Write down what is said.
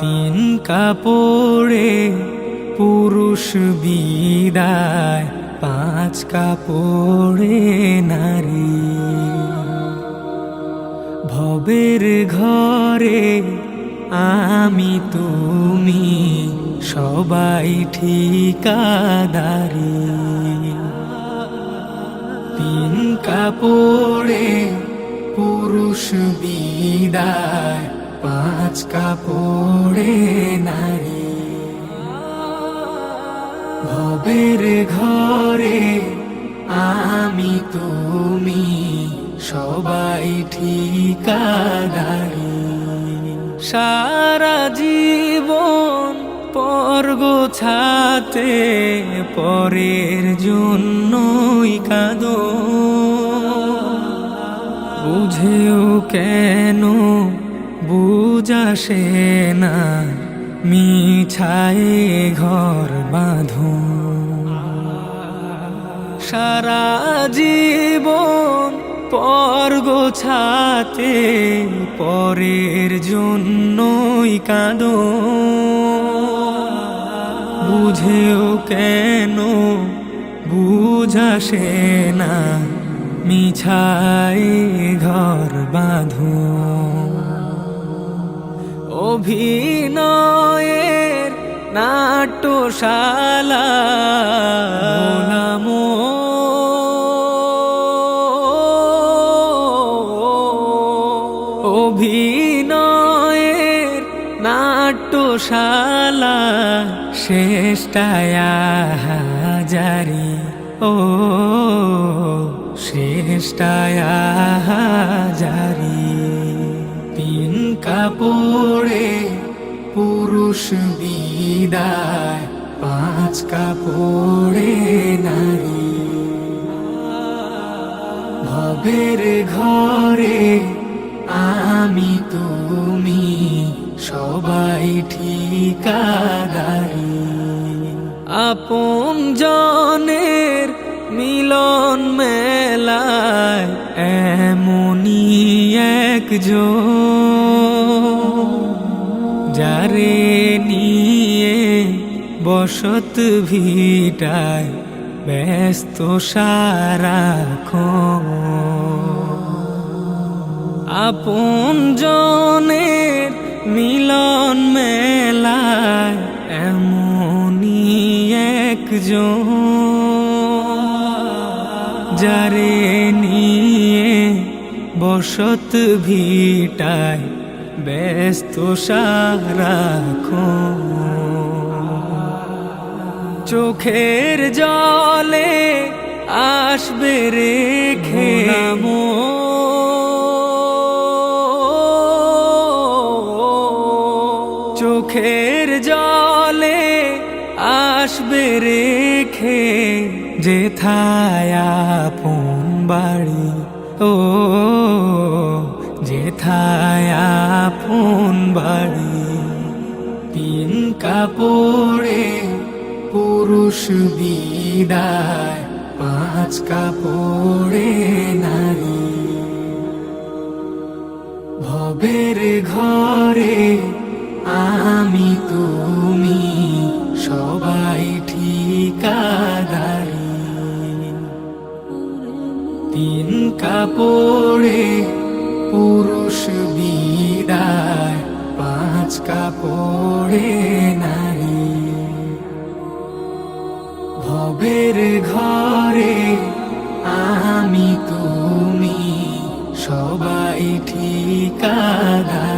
তিন কাপড়ে পুরুষ বিদায়, পাঁচ কাপড়ে নারী। ভবের ঘরে আমি তুমি সবাই ঠিকাদারি। তিন কাপড়ে পুরুষ বিদায়, পাঁচ কাপড়ে নারী। ভবের ঘরে আমি তুমি সবাই ঠিকাদারি। সারা জীবন পর গোছাতে পরের জন্যই কাঁদো, বুঝেও কেন বুঝাসে না, মিছায়ে ঘর বাঁধো। সারা জীবন পর গোছাতে পরের জন্যই কাঁদো, বুঝেও কেন বুঝাসে না, মিছায়ে ঘর বাঁধো। অভিনয়ের নাট্যশালা নামো, অভিনয়ের নাট্যশালা শেষটায় হাজারি। ও শেষটায় হাজারি। তিন কাপড়ে পুরুষ বিদায়, পাঁচ কাপড়ে নারী। ভবের ঘরে আমি তুমি সবাই ঠিকাদারি। আপন জনের মিলন মেলায় এমনই একজন, যারে নিয়ে বসত ভিটায় ব্যস্ত সারাক্ষণ। আপন জনের মিলন মেলায় এমনই একজন, যারে নিয়ে বসত ভিটায় ব্যস্ত সারাক্ষণ। চোখের জলে আসবে রেখে চোখের জলে আসবে রেখে, যেথায় আপন বাড়ি। ও যেথায় আপন বাড়ি। তিন কাপড়ে পুরুষ বিদায়, পাঁচ কাপড়ে নারী। ভবের ঘরে আমি তুমি সবাই ঠিকাদারি। তিন কাপড়ে পুরুষ বিদায়, পাঁচ কাপড়ে নারী। ভবের ঘরে আমি তুমি সবাই ঠিকাদারি।